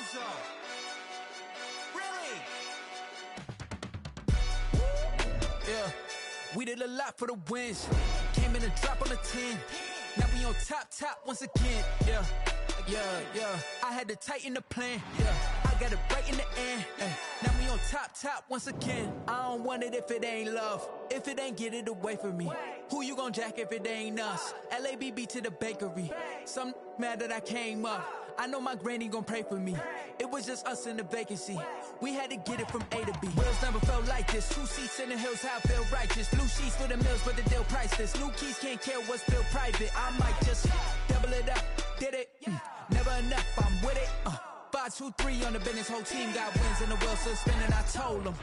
Bozo. Really? Yeah, we did a lot for the wins. Came in a drop on the 10. Now we on top once again. Yeah. I had to tighten the plan. Yeah, I got it right in the end. Now we on top once again. I don't want it if it ain't love. If it ain't, get it away from me. Who you gon' jack if it ain't us? LABB to the bakery. Some mad that I came up. I know my granny gon' pray for me. It was just us in the vacancy. We had to get it from A to B. Wheels never felt like this. 2 seats in the hills, how I feel righteous. Blue sheets for the mills, but the deal priceless. New keys can't care what's still private. I might just double it up. Did it? Never enough, I'm with it. 5, 2, 3 on the business. Whole team got wins and the wheels still spinning. I told them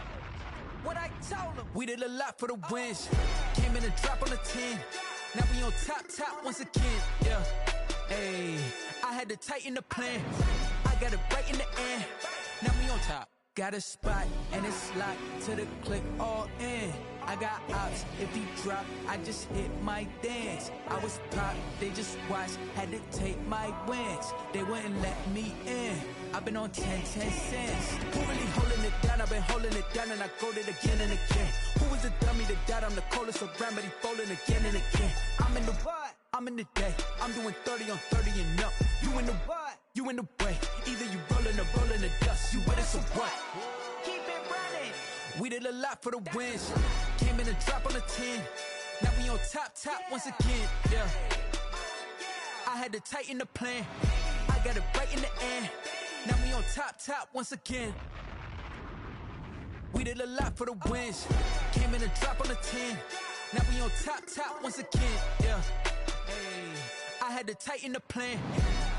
what I told them. We did a lot for the wins. Came in a drop on the 10. Now we on top once again. Yeah. Hey, I had to tighten the plan. I got it right in the end. Now we on top. Got a spot and it's locked to the click all in. I got ops, if he drop, I just hit my dance. I was pop, they just watched, had to take my wins. They wouldn't let me in. I've been on 10 cents. Who really holding it down? I've been holding it down and I go it again and again. Who was the dummy that died? I'm the coldest around, but he folding again and again. I'm in the what? I'm in the day. I'm doing 30 on 30 and up. You in the what? You in the way. Either you rolling or rolling the dust. You with us or what? Keep it running. We did a lot for the wins. Came in a drop on the 10. Now we on top once again. Yeah. I had to tighten the plan. I got it right in the end. Now we on top once again. We did a lot for the wins. Came in a drop on the 10. Now we on top once again. Yeah. Hey, I had to tighten the plan.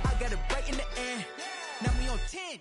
I got it right in the end. Now we on 10.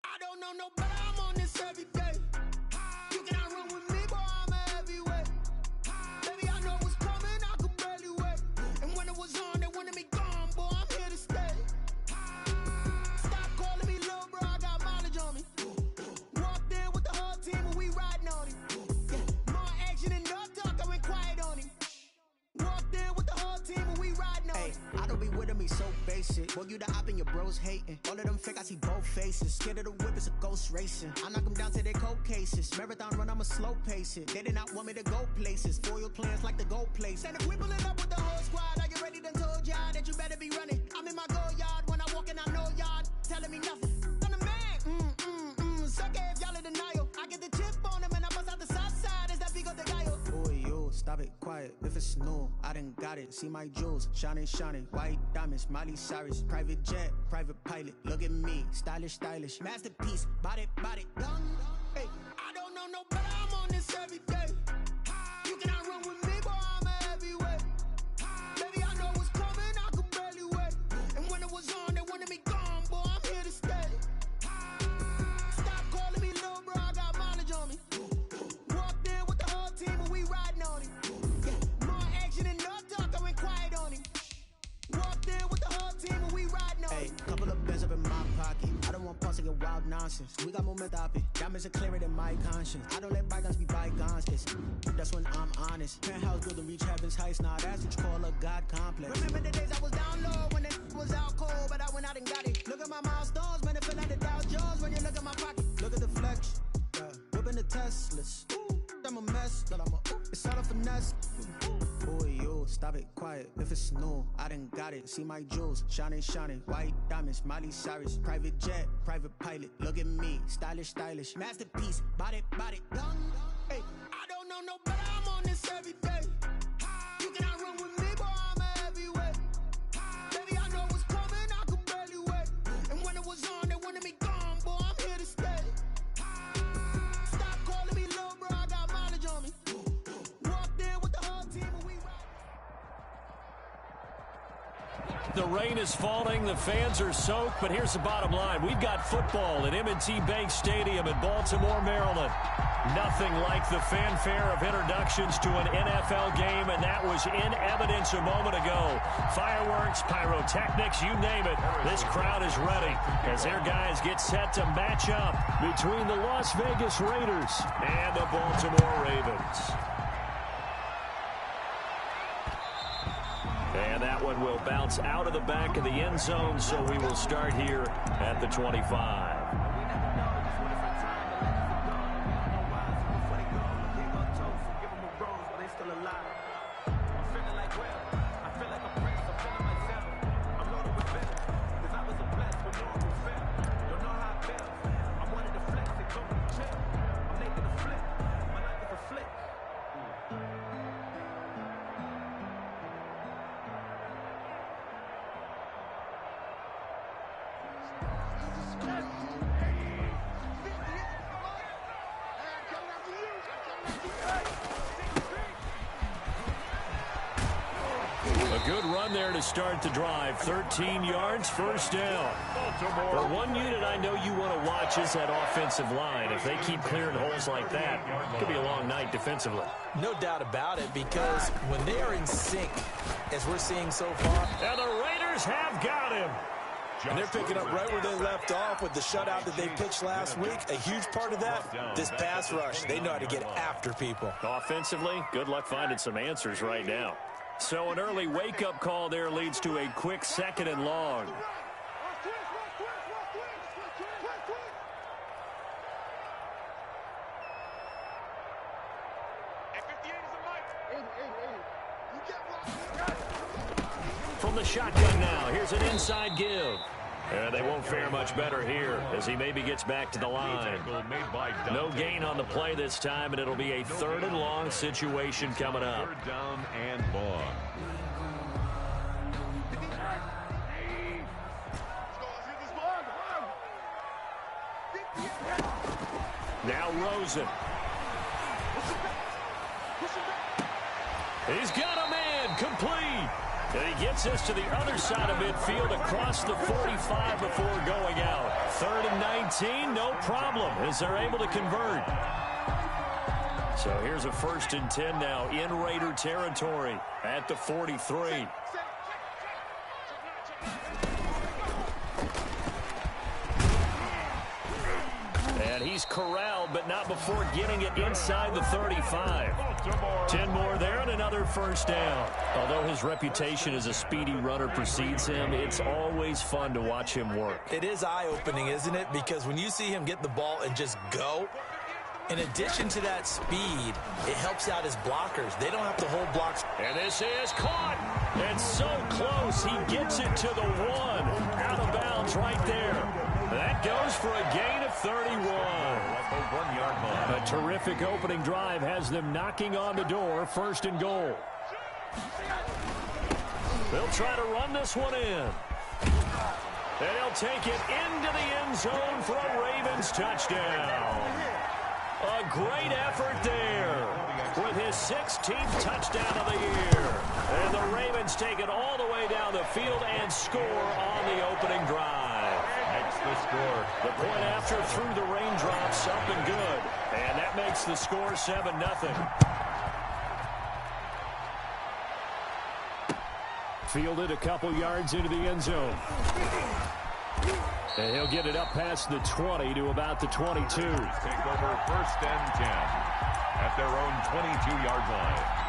I don't know no better, I'm on this every day. You cannot run with me, boy, I'm a heavyweight. Baby, I know what's coming, I could barely wait. And when it was on, they wanted me gone, boy, I'm here to stay. Stop calling me little bro, I got mileage on me. Walked in with the whole team and we riding on him. More action and no talk, I went quiet on him. Walked in with the whole team and we riding on him. I don't be with him, he so basic. Boy, you the op and your bros hating. All of them fake, I see both faces. Scared of the whip, it's a ghost racing. I knock them down to their cold cases. Marathon run, I'ma slow pace it. They did not want me to go places. Foil plans like the go place. And if we pulling up with the whole squad, I get ready done told y'all that you better be running. I'm in my go yard, when I walk in I know y'all telling me nothing. I'm the man, suck it if y'all in denial. I get the chip on them and I bust out the south side, is that Vigo de Gallo? Boy, yo, stop it, quiet. If it's new, I done got it. See my jewels, shining, white diamonds, Miley Cyrus. Private jet, private pilot, look at me, stylish, masterpiece, body, done. Hey, I don't know no better, I'm on this every day. You cannot run with me, boy, I'm a heavyweight. Baby, I know what's coming, I could barely wait. And when it was on, they wanted me gone, boy, I'm here to stay. Stop calling me little bro, I got mileage on me. Walked in with the whole team and we riding on him. More action and no talk, I went quiet on him. Walked in with the whole team and we riding on him. Couple of bands up in my pocket. I don't want pause to get wild nonsense. We got momentum. Diamonds are clearer than my conscience. I don't let bygones be bygones. That's when I'm honest. Penthouse building reach heaven's heights. Now that's what you call a God complex. Remember the days I was down low when it was out cold, but I went out and got it. Look at my milestones, man, it feel like the Dow Jones when you look at my pocket. Look at the flex. Yeah. Whipping the Teslas. I'm a mess, but it's all a finesse. Boy, yo, stop it, quiet. If it's new, I done got it. See my jewels, shining, white diamonds, Miley Cyrus. Private jet, private pilot, look at me, stylish, masterpiece, body, done. Hey, I don't know no better, I'm on this every day. You cannot run with me, boy, I'm a heavyweight. Baby, I know what's coming, I could barely wait. And when it was on, they wanted me gone, boy, I'm here to stay. Stop calling me little bro, I The rain is falling. The fans are soaked. But here's the bottom line. We've got football at M&T Bank Stadium in Baltimore, Maryland. Nothing like the fanfare of introductions to an NFL game, and that was in evidence a moment ago. Fireworks, pyrotechnics, you name it. This crowd is ready as their guys get set to match up between the Las Vegas Raiders and the Baltimore Ravens. And that one will bounce out of the back of the end zone, so we will start here at the 25. Good run there to start the drive. 13 yards, first down. For one unit I know you want to watch is that offensive line. If they keep clearing holes like that, it could be a long night defensively. No doubt about it, because when they are in sync, as we're seeing so far. And the Raiders have got him. And they're picking up right where they left off with the shutout that they pitched last week. A huge part of that, this pass rush. They know how to get after people. Offensively, good luck finding some answers right now. So an early wake-up call there leads to a quick 2nd and long. From the shotgun now, here's an inside give. And they won't fare much better here as he maybe gets back to the line. No gain on the play this time, and it'll be a 3rd and long situation coming up. 3rd down and long. Now Rosen. He's got a man, complete. And he gets us to the other side of midfield across the 45 before going out. 3rd and 19, no problem as they're able to convert. So here's a 1st and 10 now in Raider territory at the 43. And he's corralled, but not before getting it inside the 35. 10 more there and another 1st down. Although his reputation as a speedy runner precedes him, it's always fun to watch him work. It is eye-opening, isn't it? Because when you see him get the ball and just go, in addition to that speed, it helps out his blockers. They don't have to hold blocks. And this is caught. And so close. He gets it to the 1. Out of bounds right there. That goes for a gain of 31. A terrific opening drive has them knocking on the door. 1st and goal. They'll try to run this one in. And he'll take it into the end zone for a Ravens touchdown. A great effort there with his 16th touchdown of the year. And the Ravens take it all the way down the field and score on the opening drive. The score. The point after through the raindrops, up and good. And that makes the score 7-0. Fielded a couple yards into the end zone. And he'll get it up past the 20 to about the 22. Take over 1st and 10 at their own 22-yard line.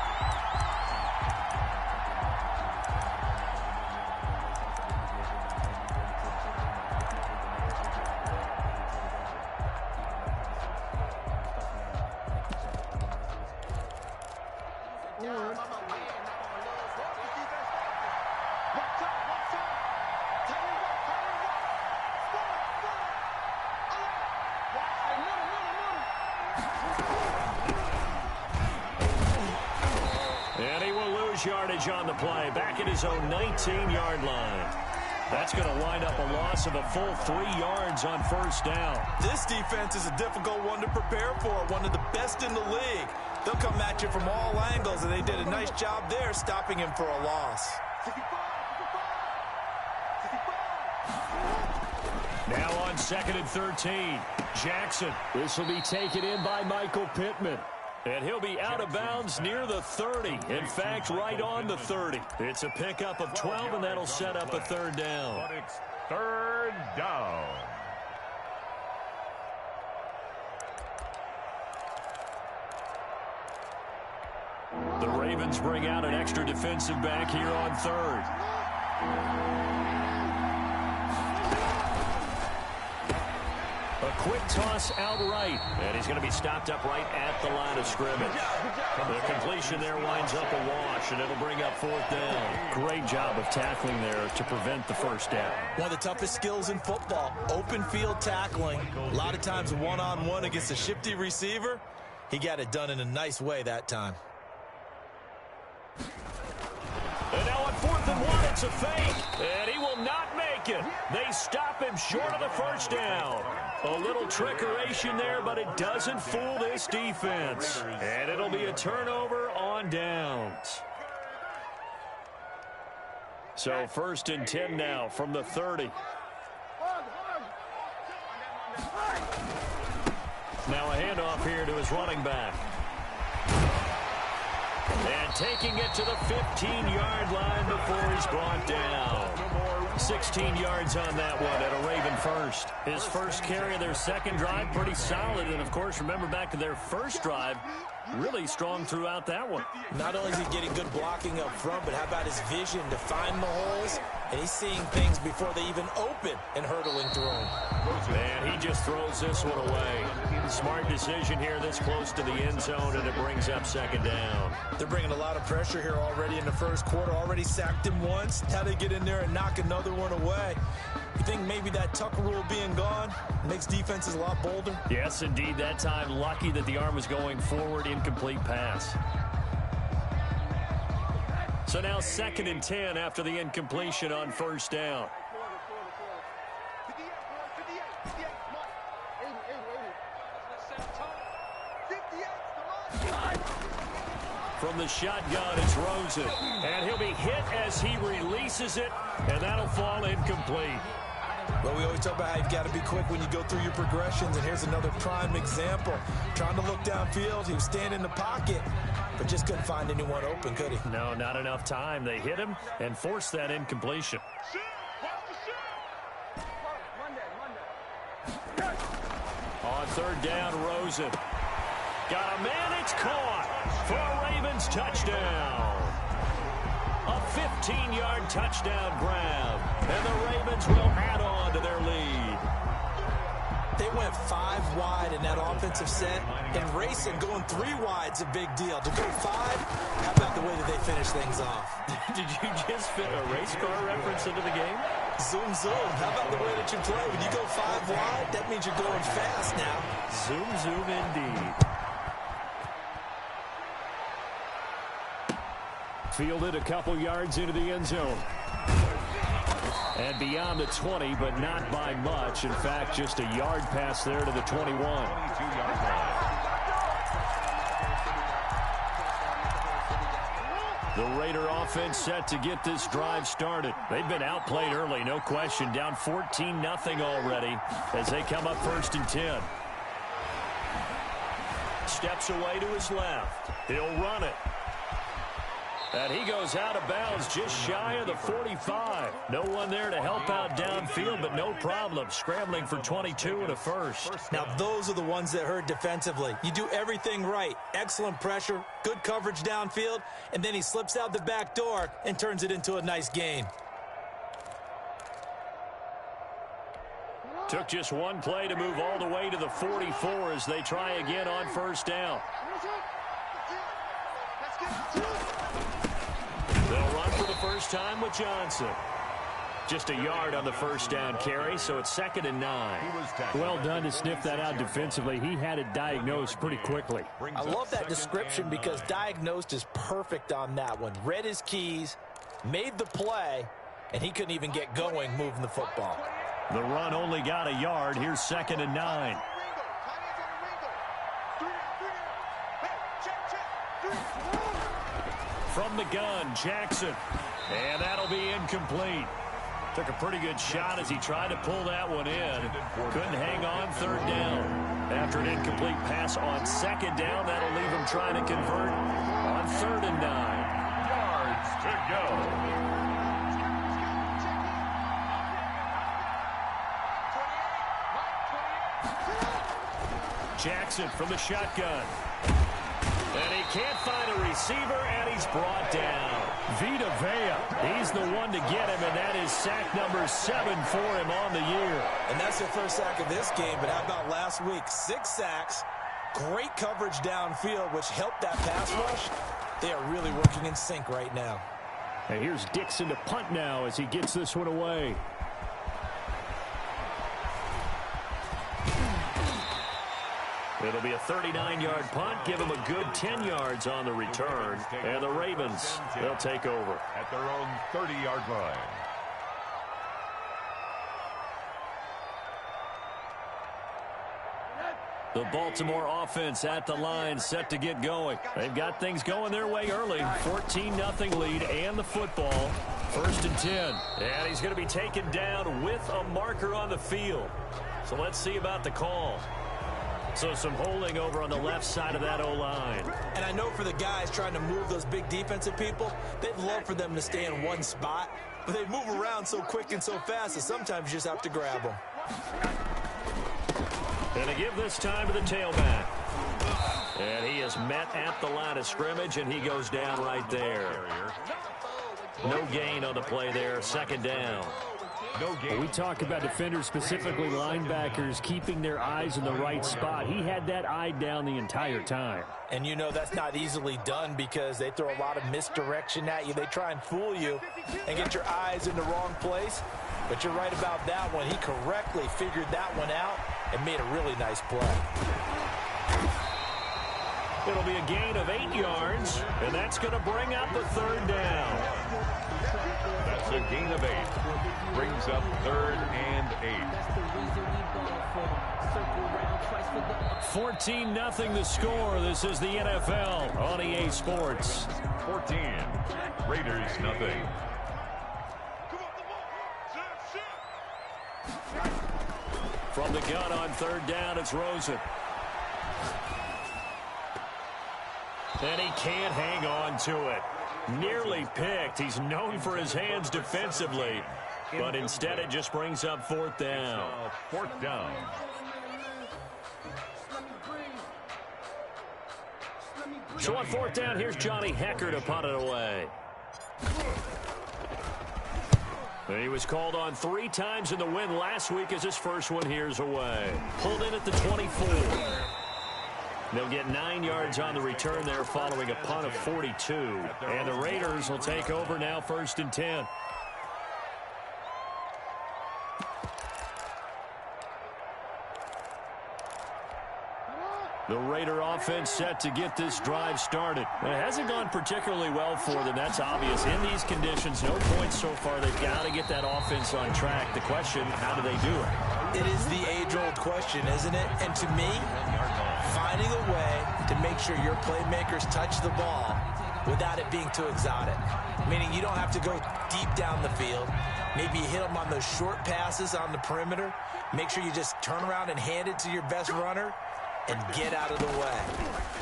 Yardage on the play, back at his own 19-yard line. That's going to wind up a loss of a full 3 yards on 1st down. This defense is a difficult one to prepare for, one of the best in the league. They'll come at you from all angles, and they did a nice job there stopping him for a loss. Now on 2nd and 13. Jackson. This will be taken in by Michael Pittman. And he'll be out of bounds near the 30. In fact, right on the 30. It's a pickup of 12, and that'll set up a 3rd down. But it's 3rd down. The Ravens bring out an extra defensive back here on 3rd. A quick toss out right, and he's going to be stopped up right at the line of scrimmage. The completion there winds up a wash, and it'll bring up 4th down. Great job of tackling there to prevent the 1st down. One of the toughest skills in football, open field tackling. A lot of times one-on-one against a shifty receiver. He got it done in a nice way that time. And now on 4th and 1, it's a fake, and he will not make it. They stop him short of the 1st down. A little trickeration there, but it doesn't fool this defense. And it'll be a turnover on downs. So 1st and 10 now from the 30. Now a handoff here to his running back. And taking it to the 15-yard line before he's brought down. 16 yards on that one at a Raven first. His first carry of their 2nd drive, pretty solid. And, of course, remember back to their 1st drive, really strong throughout that one. Not only is he getting good blocking up front, but how about his vision to find the holes? And he's seeing things before they even open and hurtling through them. And he just throws this one away. Smart decision here this close to the end zone, and it brings up 2nd down. They're bringing a lot of pressure here already in the 1st quarter. Already sacked him once. How they get in there and knock another one away. You think maybe that Tucker rule being gone makes defenses a lot bolder? Yes, indeed. That time, lucky that the arm was going forward, incomplete pass. So now 2nd and 10 after the incompletion on 1st down. From the shotgun, it's Rosen. And he'll be hit as he releases it, and that'll fall incomplete. Well, we always talk about how you've got to be quick when you go through your progressions, and here's another prime example. Trying to look downfield, he was standing in the pocket, but just couldn't find anyone open, could he? No, not enough time. They hit him and forced that incompletion. On 3rd down, Rosen. Got a man, it's caught for a Ravens touchdown. A 15-yard touchdown grab, and the Ravens will add on to their lead. They went 5 wide in that offensive set, and racing going 3 wide's a big deal. To go 5, how about the way that they finish things off? Did you just fit a race car reference into the game? Zoom, zoom. How about the way that you play? When you go 5 wide, that means you're going fast now. Zoom, zoom indeed. Fielded a couple yards into the end zone. And beyond the 20, but not by much. In fact, just a yard pass there to the 21. The Raider offense set to get this drive started. They've been outplayed early, no question. Down 14-0 already as they come up 1st and 10. Steps away to his left. He'll run it. And he goes out of bounds just shy of the 45. No one there to help out downfield, but no problem. Scrambling for 22 and a first. Now, those are the ones that hurt defensively. You do everything right. Excellent pressure, good coverage downfield, and then he slips out the back door and turns it into a nice gain. Took just one play to move all the way to the 44 as they try again on 1st down. They'll run for the first time with Johnson. Just a yard on the 1st down carry, so it's 2nd and 9. Well done to sniff that out defensively. He had it diagnosed pretty quickly. I love that description because diagnosed is perfect on that one. Read his keys, made the play, and he couldn't even get going moving the football. The run only got a yard. Here's 2nd and 9. From the gun, Jackson. And that'll be incomplete. Took a pretty good shot as he tried to pull that one in. Couldn't hang on third down. After an incomplete pass on second down, that'll leave him trying to convert on 3rd and 9. Yards to go. Jackson from the shotgun. And he can't find a receiver, and he's brought down. Vita Vea, he's the one to get him, and that is sack number 7 for him on the year. And that's their first sack of this game, but how about last week? 6 sacks, great coverage downfield, which helped that pass rush. They are really working in sync right now. And here's Dixon to punt now as he gets this one away. It'll be a 39-yard punt, give him a good 10 yards on the return. And the Ravens, they'll take over. At their own 30-yard line. The Baltimore offense at the line, set to get going. They've got things going their way early. 14-0 lead and the football. 1st and 10. And he's going to be taken down with a marker on the field. So let's see about the call. So some holding over on the left side of that O-line. And I know for the guys trying to move those big defensive people, they'd love for them to stay in one spot, but they move around so quick and so fast that sometimes you just have to grab them. And they give this time to the tailback. And he is met at the line of scrimmage, and he goes down right there. No gain on the play there, 2nd down. No we talk about defenders, specifically linebackers, keeping their eyes in the right spot. He had that eye down the entire time. And you know that's not easily done because they throw a lot of misdirection at you. They try and fool you and get your eyes in the wrong place. But you're right about that one. He correctly figured that one out and made a really nice play. It'll be a gain of 8 yards, and that's going to bring up a 3rd down. That's a gain of 8. Brings up 3rd and 8. 14-0 the score. This is the NFL on EA Sports. 14. Raiders nothing. From the gun on 3rd down, it's Rosen. And he can't hang on to it. Nearly picked. He's known for his hands defensively. But instead it just brings up 4th down. 4th down. So on 4th down, here's Johnny Hecker to punt it away. And he was called on 3 times in the win last week as his first one here's away. Pulled in at the 24. They'll get 9 yards on the return there following a punt of 42. And the Raiders will take over now 1st and 10. The Raider offense set to get this drive started. It hasn't gone particularly well for them. That's obvious. In these conditions, no points so far. They've got to get that offense on track. The question, how do they do it? It is the age-old question, isn't it? And to me, finding a way to make sure your playmakers touch the ball without it being too exotic. Meaning you don't have to go deep down the field. Maybe you hit them on those short passes on the perimeter. Make sure you just turn around and hand it to your best runner and get out of the way.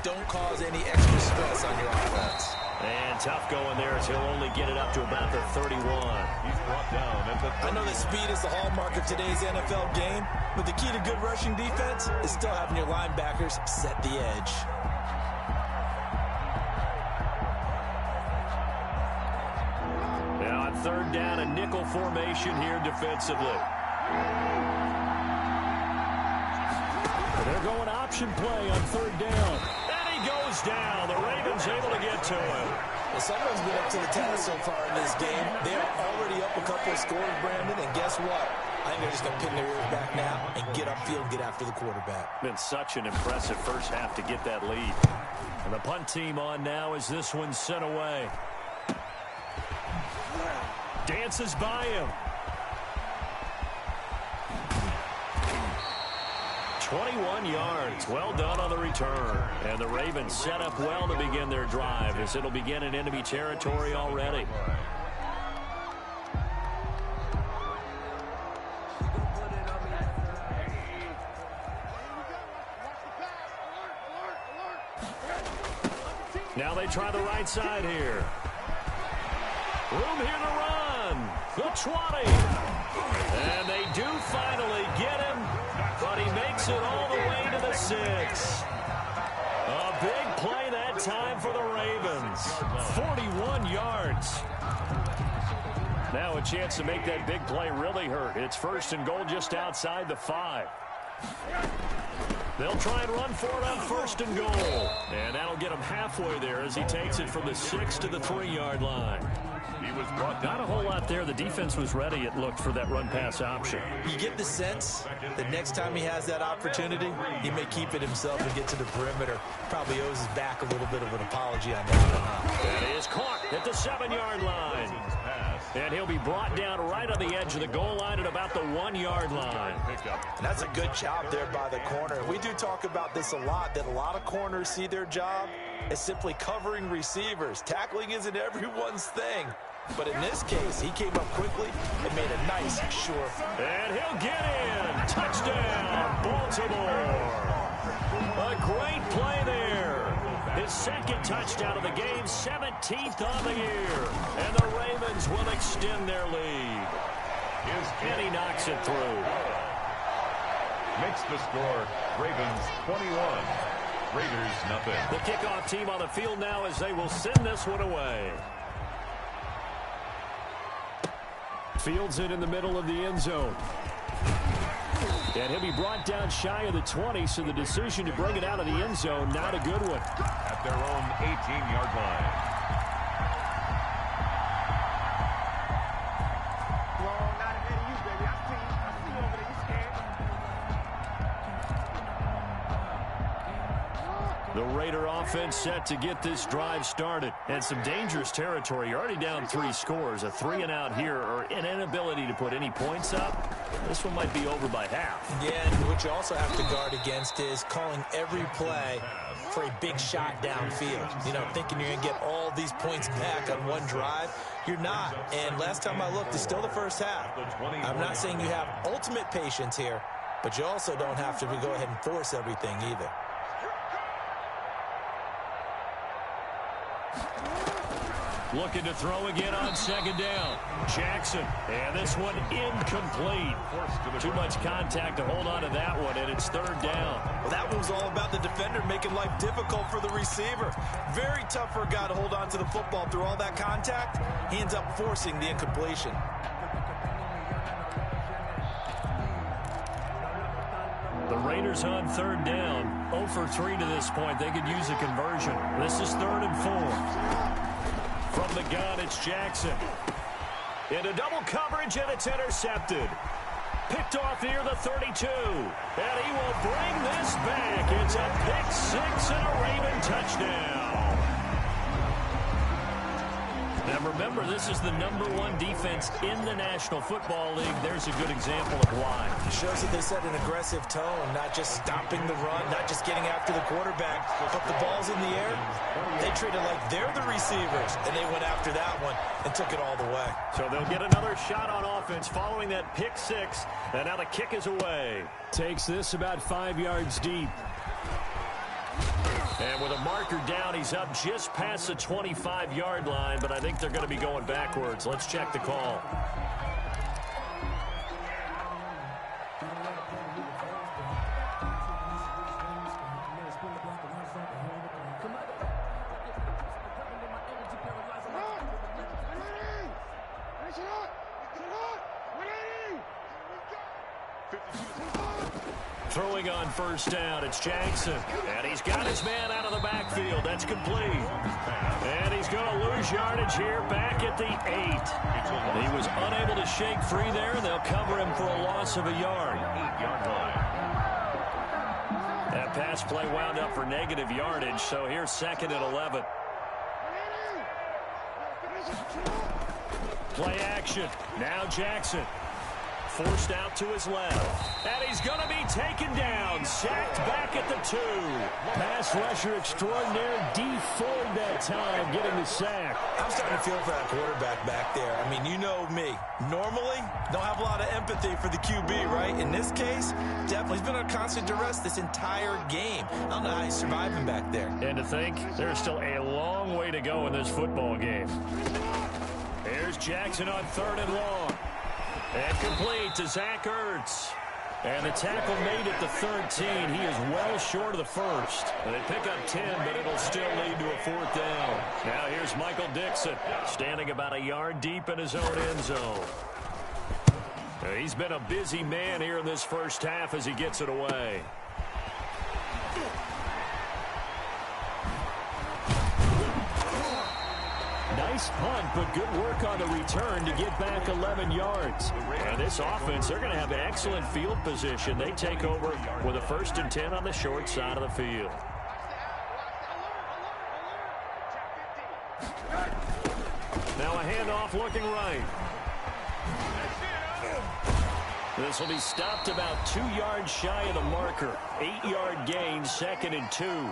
Don't cause any extra stress on your offense. And tough going there as he'll only get it up to about the 31. He's brought down at the 30. I know that speed is the hallmark of today's NFL game, but the key to good rushing defense is still having your linebackers set the edge. Now on 3rd down, a nickel formation here defensively. They're going option play on 3rd down. And he goes down. The Ravens able to get to him. Well, someone's been up to the task so far in this game. They are already up a couple of scores, Brandon, and guess what? I think they're just going to pin their ears back now and get upfield and get after the quarterback. Been such an impressive first half to get that lead. And the punt team on now as this one's sent away. Dances by him. 21 yards. Well done on the return. And the Ravens set up well to begin their drive as it'll begin in enemy territory already. Now they try the right side here. Room here to run. The 20. And they do finally get him, but he makes it all the way to the 6. A big play that time for the Ravens. 41 yards. Now a chance to make that big play really hurt. It's 1st and goal just outside the 5. They'll try and run for it on 1st and goal. And that'll get him halfway there as he takes it from the 6 to the 3-yard line. He was brought Not a whole lot there. The defense was ready, it looked, for that run-pass option. You get the sense that next time he has that opportunity, he may keep it himself and get to the perimeter. Probably owes his back a little bit of an apology on that. That is caught at the 7-yard line. And he'll be brought down right on the edge of the goal line at about the 1-yard line. And that's a good job there by the corner. We do talk about this a lot, that a lot of corners see their job as simply covering receivers. Tackling isn't everyone's thing. But in this case, he came up quickly and made a nice, sure. And he'll get in. Touchdown, Baltimore. A great play there. His 2nd touchdown of the game, 17th on the year. And the Ravens will extend their lead. And he knocks it through. Makes the score Ravens 21. Raiders nothing. The kickoff team on the field now as they will send this one away. Fields it in the middle of the end zone. And he'll be brought down shy of the 20, so the decision to bring it out of the end zone, not a good one. At their own 18-yard line. The Raider offense set to get this drive started. And some dangerous territory. You're already down 3 scores. A 3-and-out here, or an inability to put any points up. This one might be over by half. Yeah, and what you also have to guard against is calling every play for a big shot downfield. You know, thinking you're going to get all these points back on one drive. You're not. And last time I looked, it's still the first half. I'm not saying you have ultimate patience here, but you also don't have to go ahead and force everything either. Looking to throw again on 2nd down. Jackson. And this one incomplete. Too much contact to hold on to that one, and it's 3rd down. Well, that one was all about the defender making life difficult for the receiver. Very tough for a guy to hold on to the football through all that contact. He ends up forcing the incompletion. The Raiders on 3rd down. 0 for 3 to this point. They could use a conversion. This is 3rd and 4. From the gun, it's Jackson. Into double coverage, and it's intercepted. Picked off near the 32. And he will bring this back. It's a pick 6 and a Raven touchdown. Now remember, this is the #1 defense in the National Football League. There's a good example of why. It shows that they set an aggressive tone, not just stopping the run, not just getting after the quarterback, but the ball's in the air. They treat it like they're the receivers, and they went after that one and took it all the way. So they'll get another shot on offense following that pick 6, and now the kick is away. Takes this about 5 yards deep. And with a marker down, he's up just past the 25-yard line, but I think they're going to be going backwards. Let's check the call. Throwing on 1st down, it's Jackson. And he's got his man out of the backfield. That's complete. And he's going to lose yardage here back at the 8. He was unable to shake free there. They'll cover him for a loss of a yard. That pass play wound up for negative yardage, so here's 2nd and 11. Play action. Now Jackson. forced out to his left. And he's going to be taken down. Sacked back at the 2. Pass rusher extraordinaire. D Ford that time getting the sack. I'm starting to feel for that quarterback back there. I mean, you know me. Normally, don't have a lot of empathy for the QB, right? In this case, definitely. He's been on constant duress this entire game. I don't know how he's surviving back there. And to think, there's still a long way to go in this football game. Here's Jackson on 3rd and long. And complete to Zach Ertz. And the tackle made at the 13. He is well short of the first. They pick up 10, but it'll still lead to a 4th down. Now here's Michael Dixon, standing about a yard deep in his own end zone. He's been a busy man here in this first half as he gets it away. Nice punt, but good work on the return to get back 11 yards. And this offense, they're going to have an excellent field position. They take over with a 1st and 10 on the short side of the field. Now a handoff looking right. This will be stopped about 2 yards shy of the marker. 8-yard gain, 2nd and 2.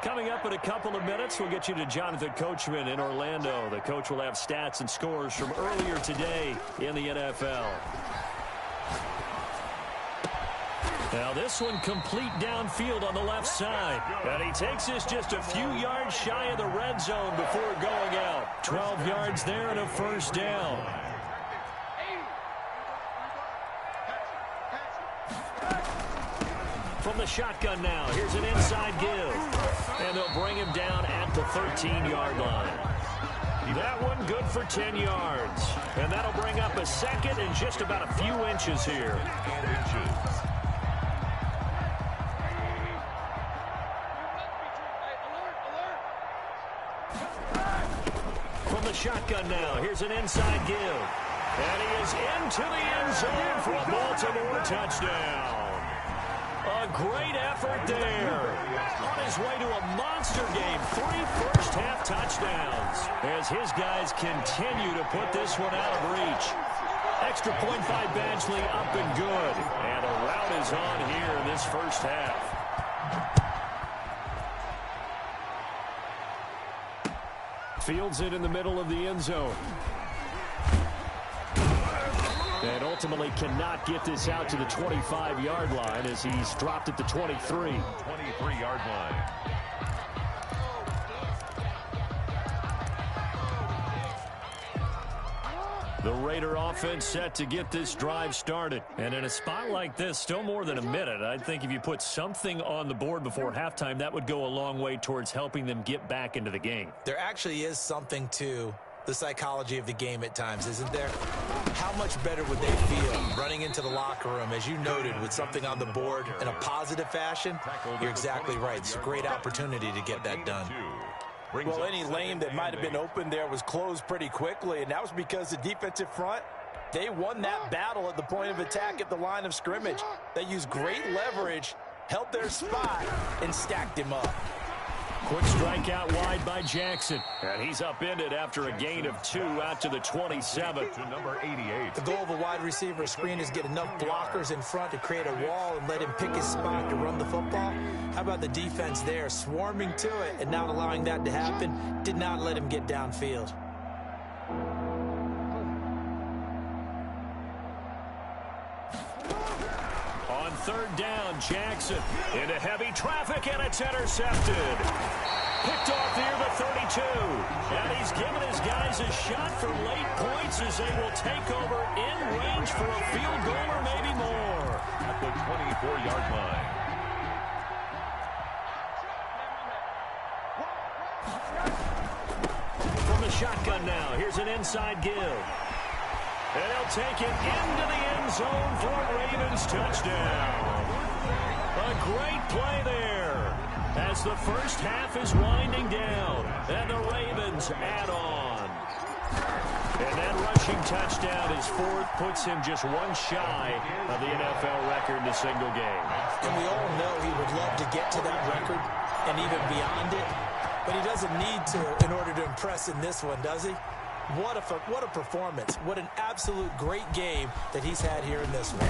Coming up in a couple of minutes, we'll get you to Jonathan Coachman in Orlando. The coach will have stats and scores from earlier today in the NFL. Now this one complete downfield on the left side. And he takes this just a few yards shy of the red zone before going out. 12 yards there and a 1st down. From the shotgun now, here's an inside give. And they'll bring him down at the 13-yard line. That one good for 10 yards. And that'll bring up a 2nd and just about a few inches here. From the shotgun now, here's an inside give. And he is into the end zone for a Baltimore touchdown. A great effort there. On his way to a monster game. 3 first-half touchdowns. As his guys continue to put this one out of reach. Extra point by Badgley up and good. And a rout is on here in this first half. Fields it in the middle of the end zone. And ultimately cannot get this out to the 25-yard line as he's dropped at the 23. 23-yard line. The Raider offense set to get this drive started. And in a spot like this, still more than a minute, I think if you put something on the board before halftime, that would go a long way towards helping them get back into the game. There actually is something to the psychology of the game at times, isn't there? How much better would they feel running into the locker room, as you noted, with something on the board in a positive fashion? You're exactly right. It's a great opportunity to get that done. Well, any lane that might have been open there was closed pretty quickly, and that was because the defensive front, they won that battle at the point of attack at the line of scrimmage. They used great leverage, held their spot, and stacked him up. Quick strike out wide by Jackson. And he's upended after a gain of 2 out to the 27. To number 88. The goal of a wide receiver screen is get enough blockers in front to create a wall and let him pick his spot to run the football. How about the defense there, swarming to it and not allowing that to happen? Did not let him get downfield. On 3rd down, Jackson into heavy traffic, and it's intercepted. Picked off near the 32. And he's given his guys a shot for late points as they will take over in range for a field goal or maybe more. At the 24-yard line. From the shotgun now, here's an inside give. And he'll take it into the end zone for a Ravens touchdown. A great play there as the first half is winding down. And the Ravens add on. And that rushing touchdown is 4th, puts him just 1 shy of the NFL record in a single game. And we all know he would love to get to that record and even beyond it. But he doesn't need to in order to impress in this one, does he? What a performance. What an absolute great game that he's had here in this one.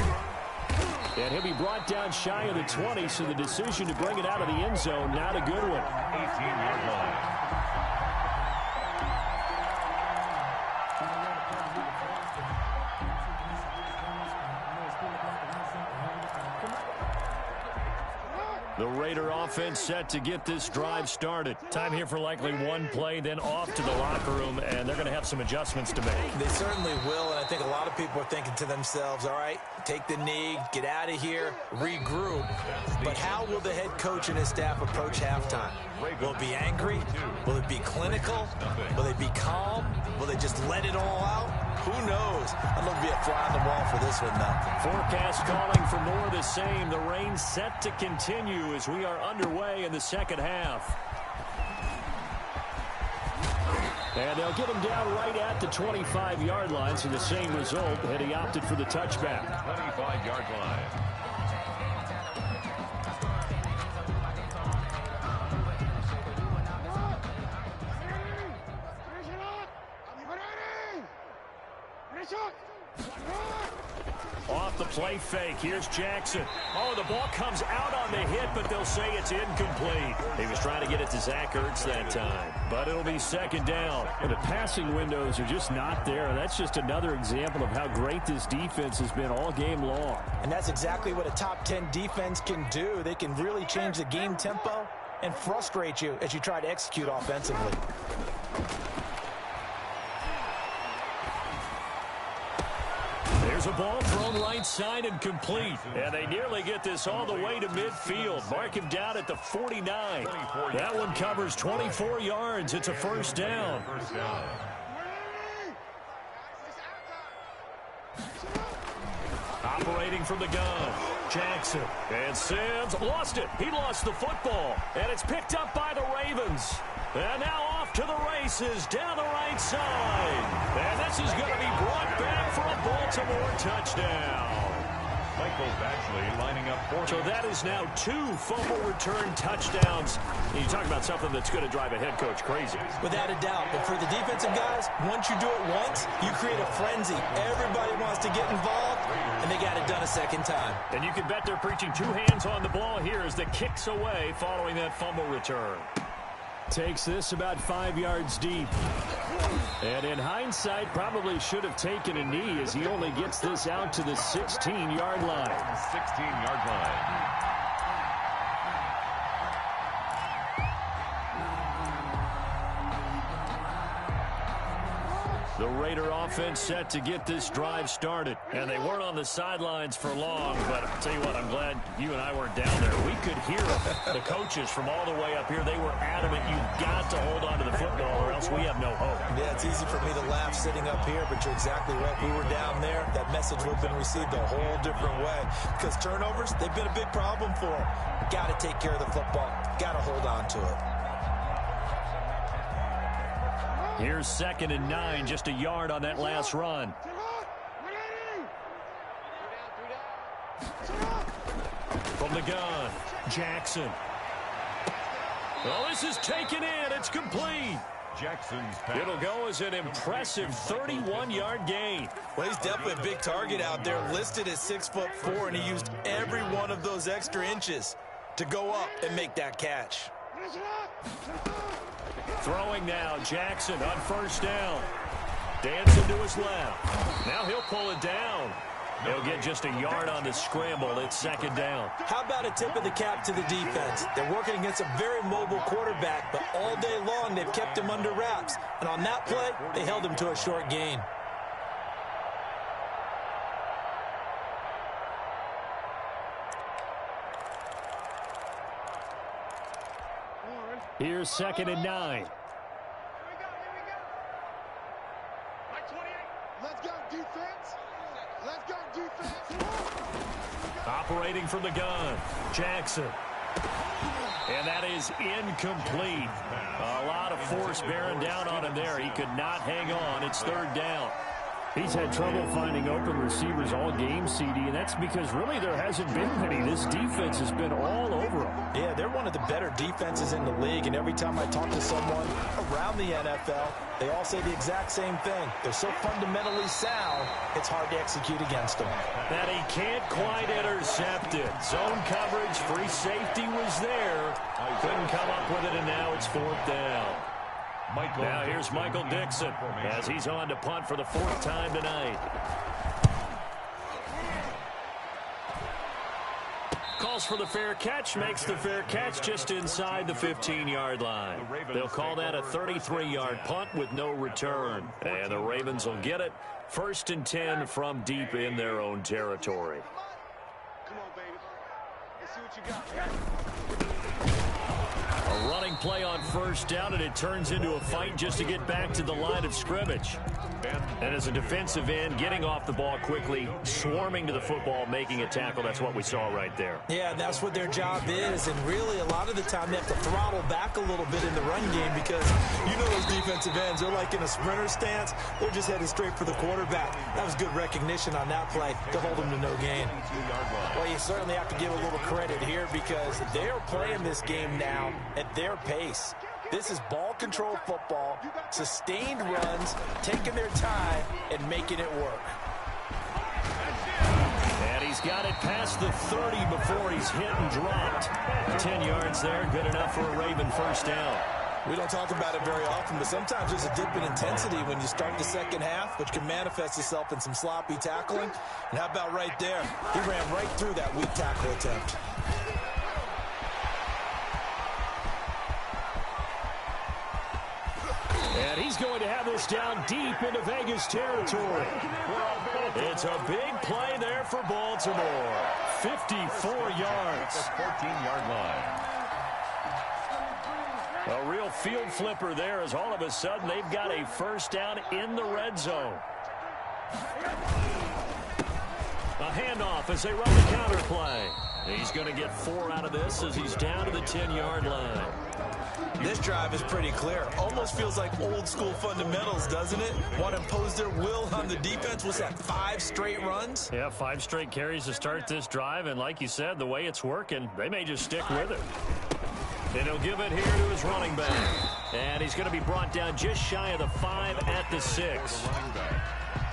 And he'll be brought down shy of the 20, so the decision to bring it out of the end zone, not a good one. 18-yard line. The Raider offense set to get this drive started. Time here for likely one play, then off to the locker room, and they're going to have some adjustments to make. They certainly will, and I think a lot of people are thinking to themselves, all right, take the knee, get out of here, regroup. But how will the head coach and his staff approach halftime? Will it be angry? Will it be clinical? Will they be calm? Will they just let it all out? Who knows? I'd love to be a fly on the wall for this one, though. Forecast calling for more of the same. The rain set to continue as we are underway in the second half. And they'll get him down right at the 25-yard line, so the same result, and he opted for the touchback. 25-yard line. Off the play fake. Here's Jackson. Oh, the ball comes out on the hit, but they'll say it's incomplete. He was trying to get it to Zach Ertz that time, but it'll be second down. And the passing windows are just not there. That's just another example of how great this defense has been all game long. And that's exactly what a top 10 defense can do. They can really change the game tempo and frustrate you as you try to execute offensively. There's a ball thrown right side and complete. And they nearly get this all the way to midfield. Mark him down at the 49. That one covers 24 yards. It's a first down. Operating from the gun, Jackson. And Sims lost it. He lost the football. And it's picked up by the Ravens. And now off to the races down the right side. And this is going to be brought back for a Baltimore touchdown. Michael Badgley lining up for. So that is now 2 fumble return touchdowns. And you talk about something that's going to drive a head coach crazy. Without a doubt. But for the defensive guys, once you do it once, you create a frenzy. Everybody wants to get involved, and they got it done a second time. And you can bet they're preaching 2 hands on the ball here as the kick's away following that fumble return. Takes this about 5 yards deep. And in hindsight, probably should have taken a knee as he only gets this out to the 16-yard line. 16-yard line. The Raider offense set to get this drive started. And they weren't on the sidelines for long, but I'll tell you what, I'm glad you and I weren't down there. We could hear the coaches from all the way up here. They were adamant, you've got to hold on to the football or else we have no hope. Yeah, it's easy for me to laugh sitting up here, but you're exactly right. We were down there. That message would have been received a whole different way. Because turnovers, they've been a big problem for them. Got to take care of the football. Got to hold on to it. Here's 2nd and 9, just a yard on that last run. From the gun, Jackson. Oh, this is taken in. It's complete. Jackson's pass. It'll go as an impressive 31-yard gain. Well, he's definitely a big target out there, listed at 6'4", and he used every one of those extra inches to go up and make that catch. Throwing now, Jackson on first down. Dancing to his left. Now he'll pull it down. He'll get just a yard on the scramble. It's 2nd down. How about a tip of the cap to the defense? They're working against a very mobile quarterback, but all day long they've kept him under wraps. And on that play, they held him to a short gain. Here's 2nd and 9. Let's go, defense. Let's go, defense. Operating from the gun, Jackson. And that is incomplete. A lot of force bearing down on him there. He could not hang on. It's 3rd down. He's had trouble finding open receivers all game, CD, and that's because really there hasn't been many. This defense has been all over them. Yeah, they're one of the better defenses in the league, and every time I talk to someone around the NFL, they all say the exact same thing. They're so fundamentally sound, it's hard to execute against them. And he can't quite intercept it. Zone coverage, free safety was there. Couldn't come up with it, and now it's 4th down. Now here's Michael Dixon as he's on to punt for the 4th time tonight. Calls for the fair catch, makes the fair catch just inside the 15-yard line. They'll call that a 33-yard punt with no return. And the Ravens will get it. 1st and 10 from deep in their own territory. Come on, baby. Let's see what you got. A running play on 1st down, and it turns into a fight just to get back to the line of scrimmage. And as a defensive end, getting off the ball quickly, swarming to the football, making a tackle, that's what we saw right there. Yeah, that's what their job is, and really a lot of the time they have to throttle back a little bit in the run game because you know those defensive ends, they're like in a sprinter stance. They're just headed straight for the quarterback. That was good recognition on that play to hold them to no gain. Well, you certainly have to give a little credit here because they're playing this game now at their pace. This is ball control football, sustained runs, taking their time and making it work. And he's got it past the 30 before he's hit and dropped. 10 yards there, good enough for a Raven 1st down. We don't talk about it very often, but sometimes there's a dip in intensity when you start the second half, which can manifest itself in some sloppy tackling. And how about right there? He ran right through that weak tackle attempt. And he's going to have this down deep into Vegas territory. It's a big play there for Baltimore. 54 yards. 14-yard line. A real field flipper there as all of a sudden they've got a 1st down in the red zone. A handoff as they run the counter play. He's going to get 4 out of this as he's down to the 10-yard line. This drive is pretty clear. Almost feels like old school fundamentals, doesn't it? Want to impose their will on the defense. What's that, 5 straight runs? Yeah, 5 straight carries to start this drive. And like you said, the way it's working, they may just stick with it. And he'll give it here to his running back. And he's going to be brought down just shy of the 5 at the 6.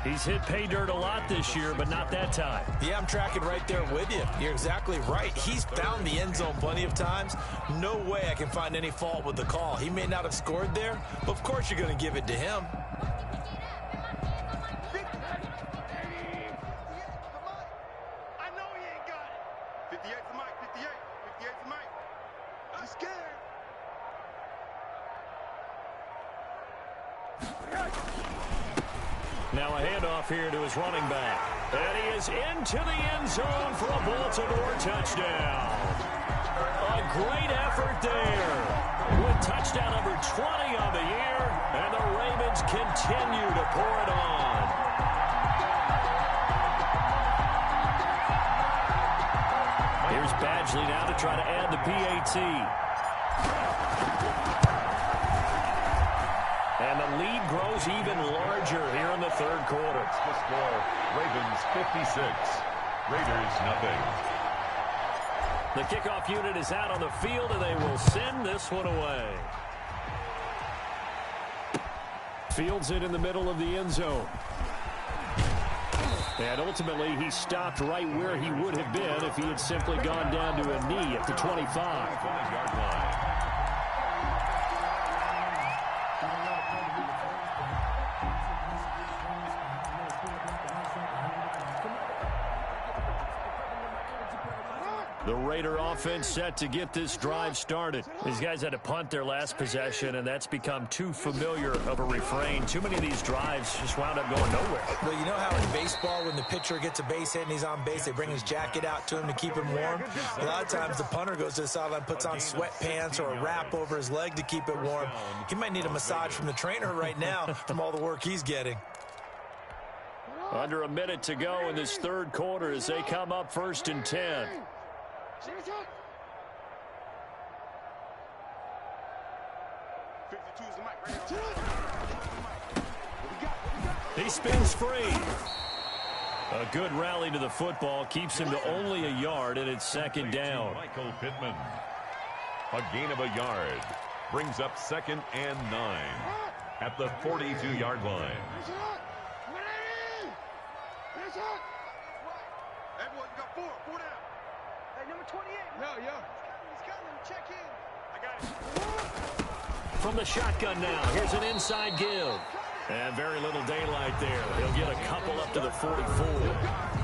He's hit pay dirt a lot this year, but not that time. Yeah, I'm tracking right there with you. You're exactly right. He's found the end zone plenty of times. No way I can find any fault with the call. He may not have scored there, but of course you're going to give it to him. I know he ain't got it. 58 for Mike, 58. 58 for Mike. I'm scared. Now a handoff here to his running back. And he is into the end zone for a Baltimore touchdown. A great effort there. With touchdown number 20 on the year, and the Ravens continue to pour it on. Here's Badgley now to try to add the PAT. And the lead grows even larger here in the 3rd quarter. The score, Ravens 56, Raiders nothing. The kickoff unit is out on the field, and they will send this one away. Fields it in the middle of the end zone. And ultimately, he stopped right where he would have been if he had simply gone down to a knee at the 25. 5-yard line. The Raider offense set to get this drive started. These guys had to punt their last possession, and that's become too familiar of a refrain. Too many of these drives just wound up going nowhere. Well, you know how in baseball, when the pitcher gets a base hit and he's on base, they bring his jacket out to him to keep him warm? A lot of times the punter goes to the sideline, puts on sweatpants or a wrap over his leg to keep it warm. He might need a massage from the trainer right now from all the work he's getting. Under a minute to go in this 3rd quarter as they come up 1st and 10. He spins free. A good rally to the football keeps him to only a yard, and it's second down. Michael Pittman. A gain of a yard. Brings up 2nd and 9 at the 42-yard line. Everyone got four down. Hey, number 28. Yeah. He's coming. Check in. I got it. From the shotgun now, here's an inside give. And very little daylight there. He'll get a couple up to the 44.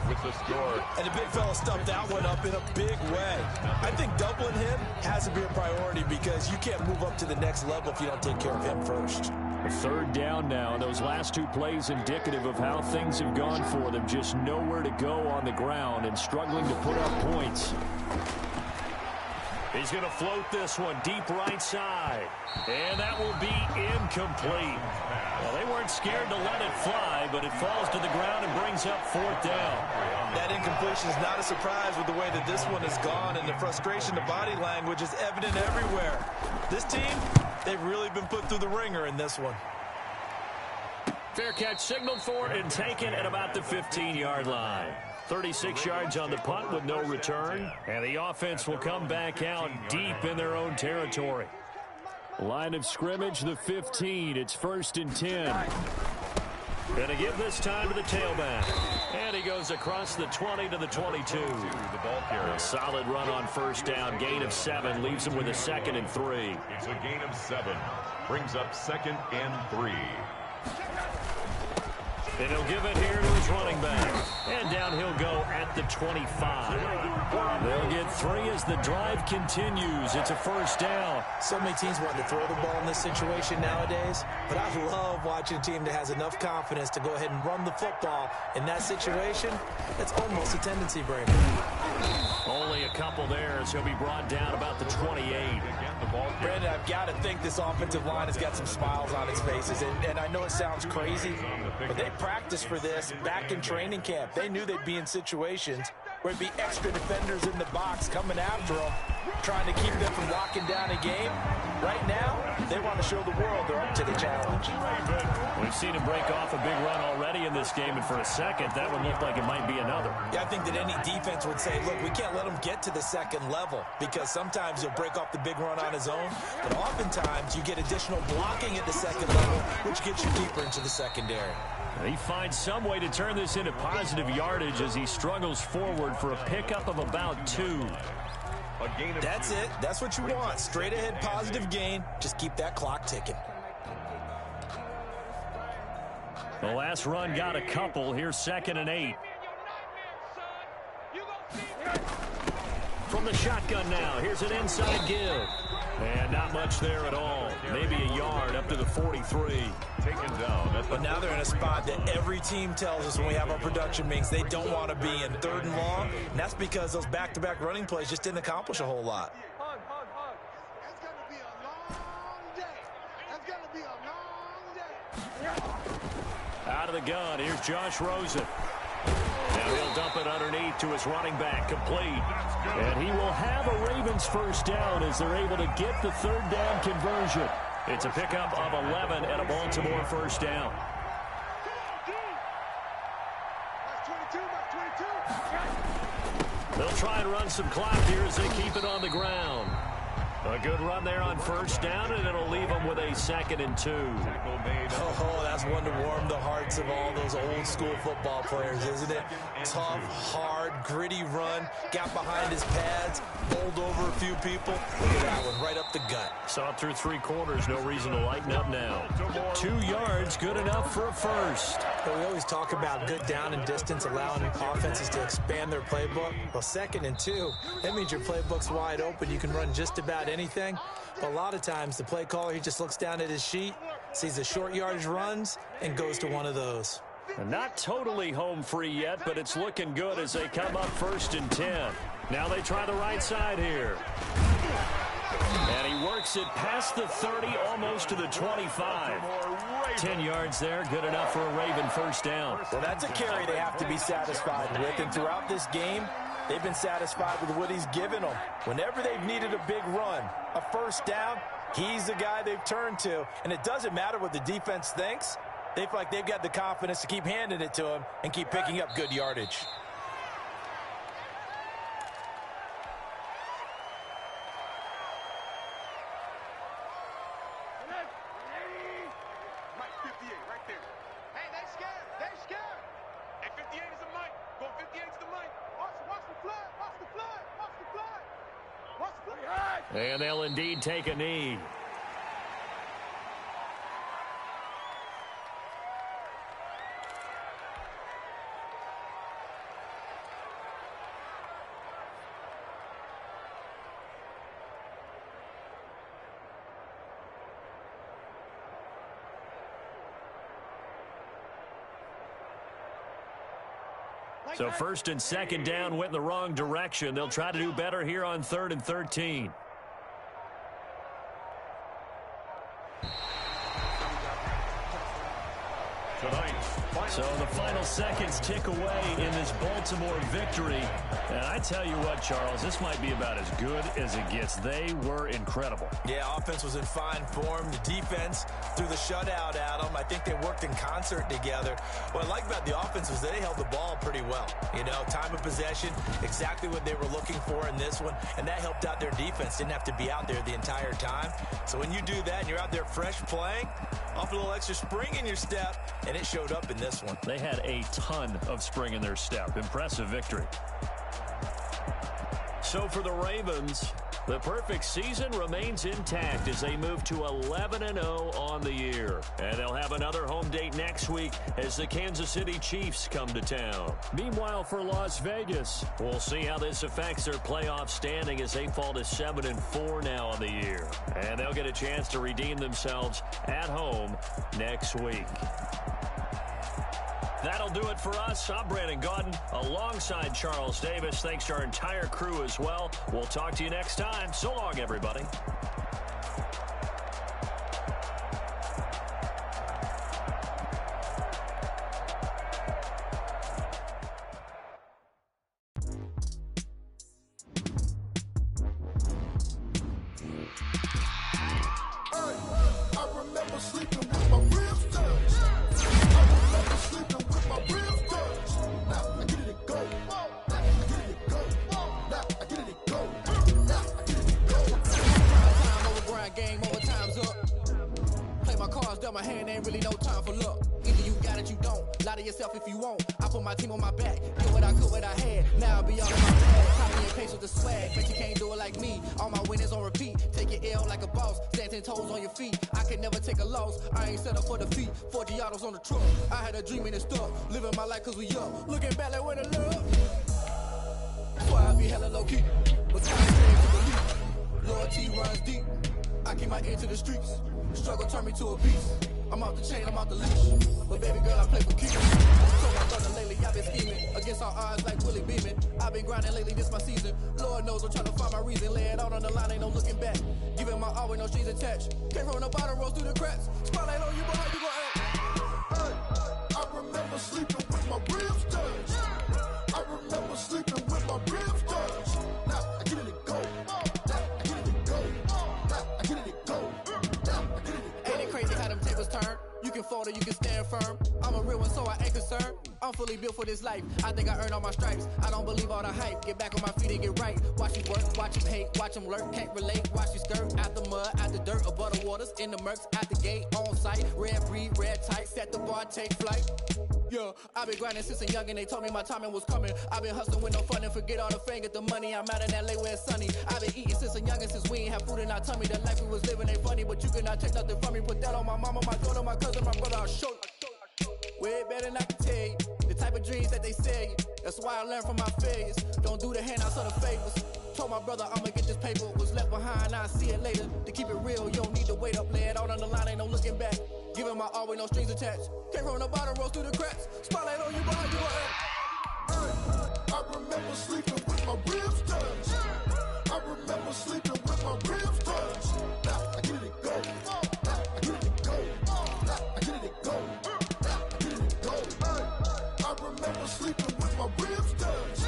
With the score. And the big fella stuffed that one up in a big way. I think doubling him has to be a priority because you can't move up to the next level if you don't take care of him first. A third down now, and those last two plays indicative of how things have gone for them. Just nowhere to go on the ground and struggling to put up points. He's going to float this one deep right side. And that will be incomplete. Well, they weren't scared to let it fly, but it falls to the ground and brings up 4th down. That incompletion is not a surprise with the way that this one has gone, and the frustration, the body language is evident everywhere. This team, they've really been put through the ringer in this one. Fair catch signaled for and taken at about the 15-yard line. 36 yards on the punt with no return, and the offense will come back out deep in their own territory. Line of scrimmage, the 15. It's 1st and 10. Going to give this time to the tailback. And he goes across the 20 to the 22. A solid run on 1st down. Gain of 7 leaves him with a 2nd and 3. It's a gain of 7. Brings up 2nd and 3. And he'll give it here to his running back. And down he'll go at the 25. They'll get 3 as the drive continues. It's a 1st down. So many teams want to throw the ball in this situation nowadays, but I love watching a team that has enough confidence to go ahead and run the football. In that situation, it's almost a tendency breaker. Only a couple there as he'll be brought down about the 28. Brandon, I've got to think this offensive line has got some smiles on its faces, and I know it sounds crazy, but they practiced for this back in training camp. They knew they'd be in situations where it'd be extra defenders in the box coming after them, trying to keep them from locking down a game. Right now, they want to show the world they're up to the challenge. We've seen him break off a big run already in this game, and for a second, that one looked like it might be another. Yeah, I think that any defense would say, look, we can't let him get to the 2nd level because sometimes he'll break off the big run on his own, but oftentimes you get additional blocking at the 2nd level, which gets you deeper into the secondary. He finds some way to turn this into positive yardage as he struggles forward for a pickup of about 2. That's it. That's what you want. Straight ahead positive gain. Just keep that clock ticking. The last run got a couple. Here's 2nd and 8. From the shotgun now, here's an inside give. And not much there at all. Maybe a yard up to the 43. Taken down. But now they're in a spot that every team tells us when we have our production meetings they don't want to be in 3rd and long. And that's because those back-to-back running plays just didn't accomplish a whole lot. That's going to be a long day. That's going to be a long day. Out of the gun, here's Josh Rosen. Now he'll dump it underneath to his running back, complete. And he will have a Ravens 1st down as they're able to get the 3rd down conversion. It's a pickup of 11 and a Baltimore 1st down. They'll try and run some clock here as they keep it on the ground. A good run there on 1st down, and it'll leave them with a 2nd and 2. Oh, that's one to warm the hearts of all those old school football players, isn't it? Tough, hard, gritty run. Got behind his pads, bowled over a few people. Look at that one, right up the gut. Saw it through 3 quarters. No reason to lighten up now. 2 yards, good enough for a 1st. We always talk about good down and distance, allowing offenses to expand their playbook. Well, 2nd and 2, that means your playbook's wide open. You can run just about anything. But a lot of times, the play caller, he just looks down at his sheet, sees the short yardage runs, and goes to one of those. Not totally home free yet, but it's looking good as they come up 1st and 10. Now they try the right side here. And he works it past the 30, almost to the 25. 10 yards there, good enough for a Raven 1st down. Well, that's a carry they have to be satisfied with, and throughout this game, they've been satisfied with what he's given them. Whenever they've needed a big run, a 1st down, he's the guy they've turned to. And it doesn't matter what the defense thinks. They feel like they've got the confidence to keep handing it to him and keep picking up good yardage. And they'll indeed take a knee. So first and second down went in the wrong direction. They'll try to do better here on 3rd and 13. So the final seconds tick away in this Baltimore victory. And I tell you what, Charles, this might be about as good as it gets. They were incredible. Yeah, offense was in fine form. The defense threw the shutout at them. I think they worked in concert together. What I like about the offense was they held the ball pretty well. You know, time of possession, exactly what they were looking for in this one. And that helped out their defense. Didn't have to be out there the entire time. So when you do that and you're out there fresh playing, off a little extra spring in your step, and it showed up in this one. They had a ton of spring in their step. Impressive victory. So for the Ravens, the perfect season remains intact as they move to 11-0 on the year. And they'll have another home date next week as the Kansas City Chiefs come to town. Meanwhile, for Las Vegas, we'll see how this affects their playoff standing as they fall to 7-4 now on the year. And they'll get a chance to redeem themselves at home next week. That'll do it for us. I'm Brandon Gaudin alongside Charles Davis. Thanks to our entire crew as well. We'll talk to you next time. So long, everybody. On the truck, I had a dream and it stuck. Living my life cause we young. Looking back like where the love. That's why I be hella low key. But time stands to believe. Loyalty runs deep. I keep my ear to the streets. Struggle turn me to a beast. I'm out the chain, I'm out the leash. But baby girl, I play for keeps. Told my brother lately, I've been scheming. Against all odds like Willie Beeman. I've been grinding lately, this my season. Lord knows I'm trying to find my reason. Lay it out on the line, ain't no looking back. Giving my all with no strings attached. Came from the bottom, rose through the cracks. Spotlight on you, boy, how you gon' act? I remember sleeping with my ribs touched. I remember sleeping with my ribs touched. Now I get it go. Now I get it go. Now I get it go. Now I get it go. Ain't it crazy how them tables turn? You can fold or you can stand firm. I'm a real one, so I ain't concerned. I'm fully built for this life. I think I earned all my stripes. I don't believe all the hype. Get back on my feet and get right. Watch me work, watch him hate, watch him lurk. Can't relate, watch me skirt. Out the mud, out the dirt, above the waters, in the murks, out the gate, on site. Red breed, red tight, set the bar, take flight. Yeah, I've been grinding since a young and they told me my timing was coming. I've been hustling with no fun and forget all the fame, get the money. I'm out in LA where it's sunny. I've been eating since a young and since we ain't have food in our tummy. The life we was living ain't funny, but you cannot take nothing from me. Put that on my mama, my daughter, my cousin, my brother, I'll show you. Way better than I can tell you. The type of dreams that they sell you. That's why I learned from my failures. Don't do the handouts or the favors. Told my brother I'ma get this paper. Was left behind, I'll see it later. To keep it real, you don't need to wait up. Lay it out on the line, ain't no looking back. Giving my all with no strings attached. Came from the bottom, rose through the cracks. Spotlight on you, boy, you gon' act. I remember sleeping with my ribs touched. I remember sleeping with my ribs touched. Now I get it go. Now I get it go. Now I get it go. Now I get it go. I remember sleeping with my ribs touched.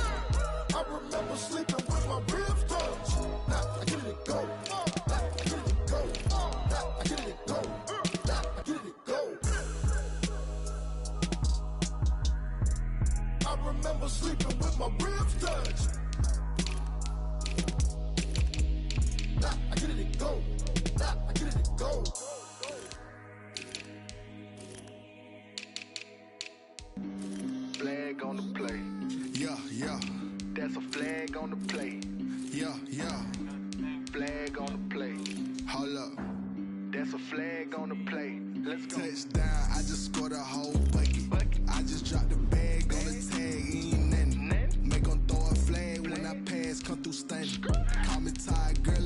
I remember sleeping with my ribs touched. Now I get it go. Now I get it go. Now I get it go. Now I get it go. with my ribs touch. Nah, I get it and go. Nah, I get it and go. Flag on the play. Yeah, yeah. That's a flag on the play. Yeah, yeah. Flag on the play. Hold up. That's a flag on the play. Let's go. Touchdown, I just scored a whole bucket. I just dropped the bag on the tag, ain't nothing. Make 'em throw a flag when I pass, come through stunning. Call me tired girl,